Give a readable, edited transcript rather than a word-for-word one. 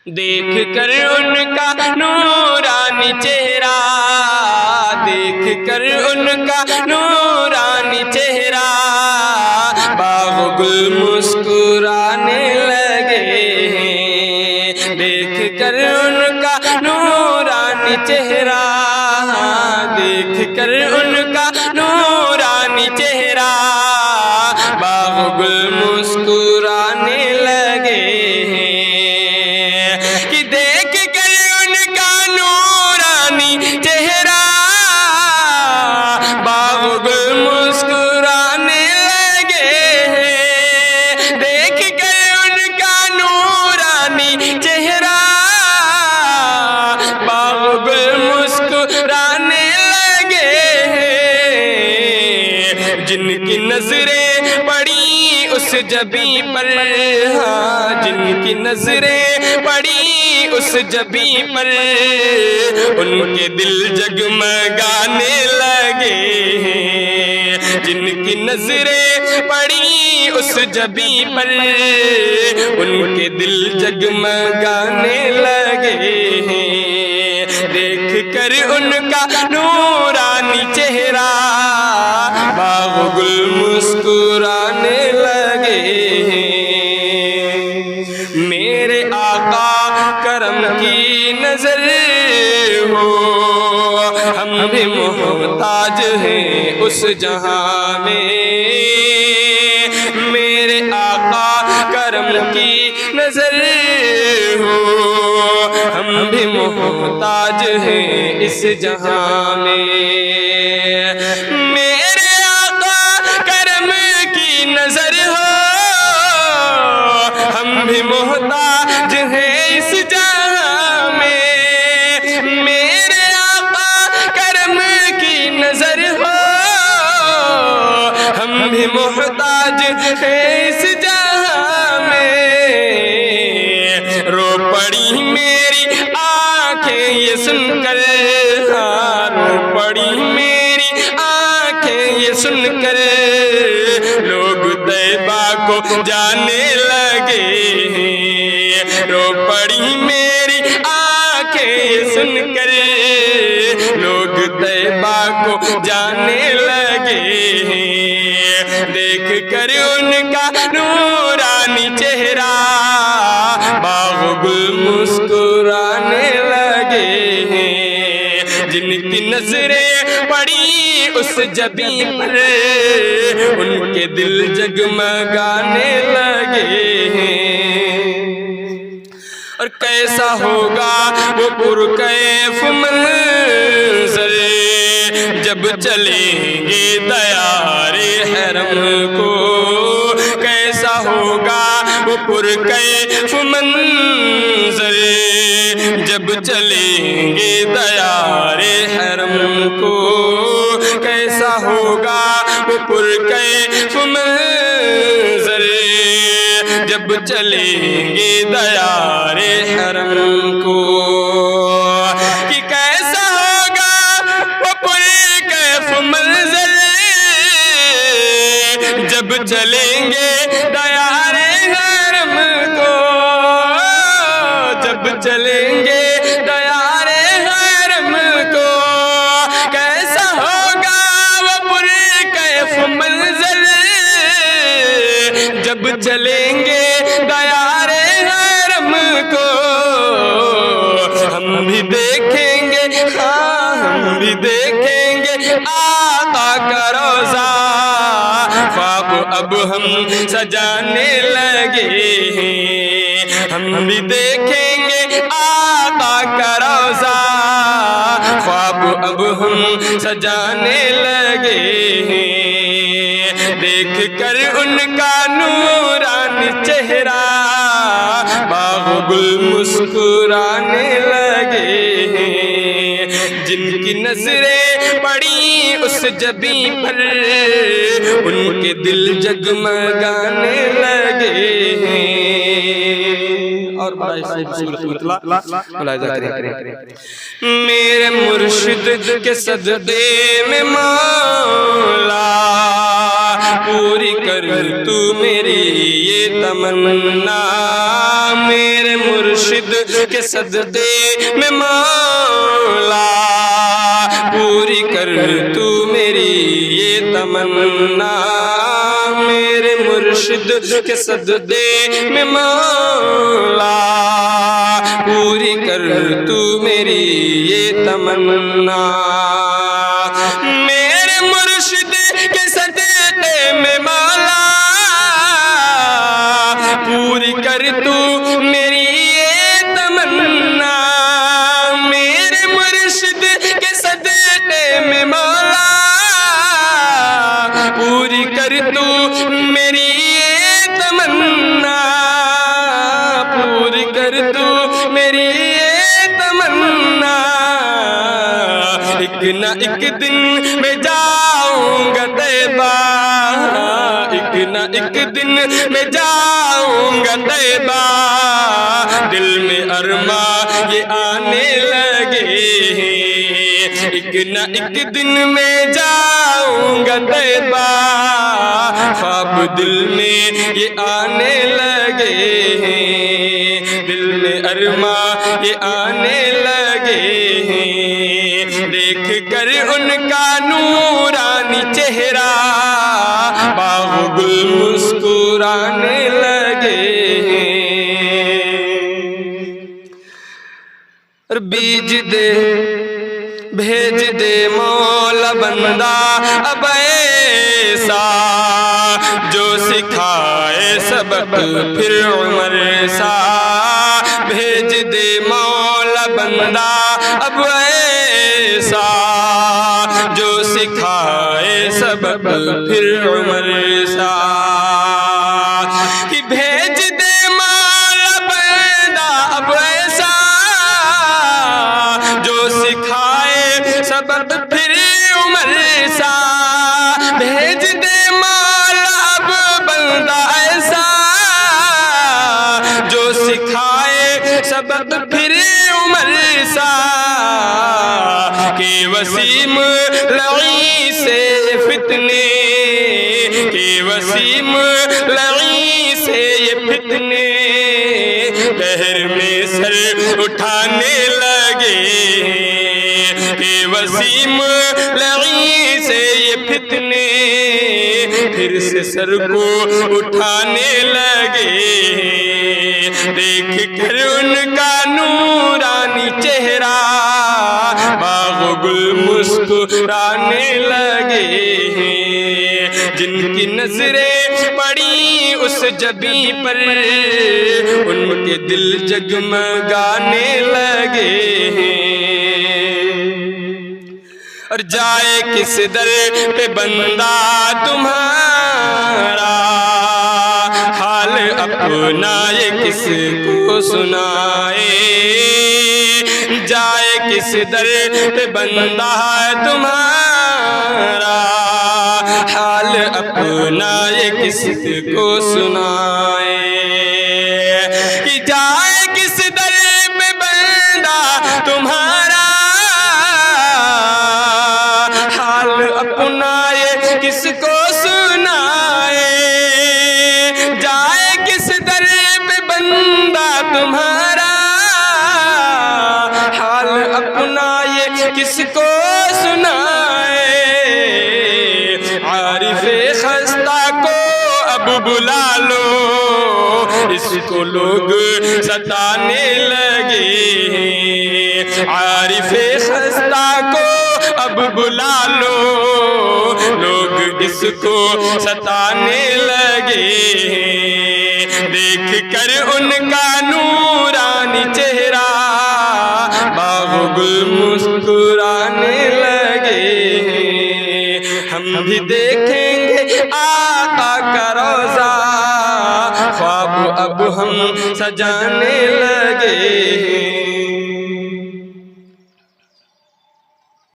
دیکھ کر ان کا نورانی چہرہ، دیکھ کر ان کا نورانی چہرہ، باغ و گل مسکرانے لگے ہیں۔ دیکھ کر ان کا نورانی چہرہ، دیکھ کر ان کا نورانی چہرہ، باغ و گل مسکرانے لگے ہیں۔ کہ دیکھ کر ان کا نورانی چہرہ، باغ و گل مسکرانے لگے ہیں۔ دیکھ کر ان کا نورانی چہرہ، باغ و گل مسکرانے لگے ہیں۔ جن کی نظریں پڑی اس جبیں پر، ہاں جن کی نظریں پڑی اس جبیں پر، ان کے دل جگمگانے لگے ہیں۔ جن کی نظریں پڑی اس جبیں پر، ان کے دل جگمگانے لگے ہیں۔ دیکھ کر ان کا نورانی چہرہ، باغ و گل مسکرانے لگے ہیں۔ میرے آقا کرم کی نظر ہو، ہم بھی محتاج ہیں اس جہاں میں۔ میرے آقا کرم کی نظر ہو، ہم بھی محتاج ہیں اس جہاں میں۔ میرے آقا کرم کی نظر ہو، ہم بھی محتاج ہیں اس جہاں میں۔ میرے آقا کرم کی نظر ہو، ہم بھی محتاج ہیں اس جہاں میں۔ رو پڑی میری آنکھیں یہ سن کر، ہاں رو پڑی میری آنکھیں یہ سن کر، لوگ طیبہ کو جانے لگے ہیں۔ رو پڑی میری آنکھیں یہ سن کر، لوگ طیبہ کو جانے لگے ہیں۔ دیکھ کر ان کا نورانی چہرہ، باغ و گل مسکرانے لگے ہیں۔ جن کی نظریں پڑی اس جبیں پر، ان کے دل جگمگانے لگے ہیں۔ اور کیسا ہوگا وہ پرکیف منظر، جب چلیں گے دیار حرم کو۔ کیسا ہوگا وہ پرکیف منظر، جب چلیں گے دیار حرم کو۔ کیسا ہوگا وہ پرکیف منظر، جب چلیں گے دیار حرم کو۔ کہ کیسا ہوگا وہ پرکیف منظر، جب چلیں گے دیار حرم کو۔ جب چلیں گے دیار حرم کو، کیسا ہوگا وہ پرکیف منظر، جب چلیں گے دیار حرم کو۔ ہم بھی دیکھیں گے، ہاں ہم بھی دیکھیں گے آقا کا روضہ، خواب اب ہم سجانے لگے ہیں۔ ہم بھی دیکھیں گے آقا کا روضہ، خواب اب ہم سجانے لگے ہیں۔ دیکھ کر ان کا نورانی چہرہ، باغ و گل مسکرانے لگے ہیں۔ جن کی نظریں پڑی اس جبیں پر، ان کے دل جگمگانے لگے ہیں۔ اور میرے مرشد کے صدقے میں مولا، پوری کر تو میری یہ تمنا۔ میرے مرشد مرشد کے صدقے میں مولا پوری کر تو میری یہ تمنا میرے مرشد کے صدقے میں مولا پوری کر تو میری یہ تمنا میرے مرشد کے صدقے میں مولا پوری کر تو میری یہ تمنا میرے مرشد کے صدقے میں مولا پوری کر تو میری یہ تمنا پوری کر تو میری یہ تمنا ایک نہ ایک دن میں جاؤں گا طیبہ ایک نہ ایک دن میں جاؤں گا طیبہ دل میں ارماں یہ آنے لگے ایک نہ ایک دن میں جاؤں گا طیبہ خواب دل میں یہ آنے لگے دل میں ارماں یہ آنے لگے دیکھ کر ان کا نورانی چہرہ باغ گل مسکرانے لگے اور بیج دے بھیج دے مولا بندہ اب ایسا جو سکھائے سبق پھر عمر سا بھیج دے مولا بندہ اب ایسا جو سکھائے سبق پھر عمر سا کہ بھیج دے مولا بندہ اب ایسا جو سکھائے سبق پھر عمر سا بھیج دے مولا اب بندہ ایسا جو سکھائے سبق پھر عمر سا کہ وسیم لعی سے فتنے کہ وسیم لعی سے یہ فتنے دہر میں سر اٹھانے لگے کہ وسیم لعی سے یہ فتنے پھر سے سر کو اٹھانے لگے دیکھ کر ان کا نورانی چہرہ باغ گل مسکرانے لگے جن کی نظریں پڑی اس جبیں پر ان کے دل جگمگانے لگے اور جائے کس در پہ بندہ تمہارا حال اپنا یہ کس کو سنائے جائے کس در پہ بندہ تمہارا حال اپنا یہ کس کو سنائے کہ جائے کس در پہ بندہ تمہارا حال اپنا یہ کس کو سنائے جائے کس در پہ بندہ تمہارا حال اپنا یہ کس کو سنائے عارف خستہ کو اب بلا لو اس کو لوگ ستانے لگے عارف خستہ کو اب بلا لو لوگ اس کو ستانے لگے دیکھ کر ان کا نورانی چہرہ باغ گل مسکرانے لگے ہم بھی دیکھیں گے آقا کا روضہ خواب اب ہم سجانے لگے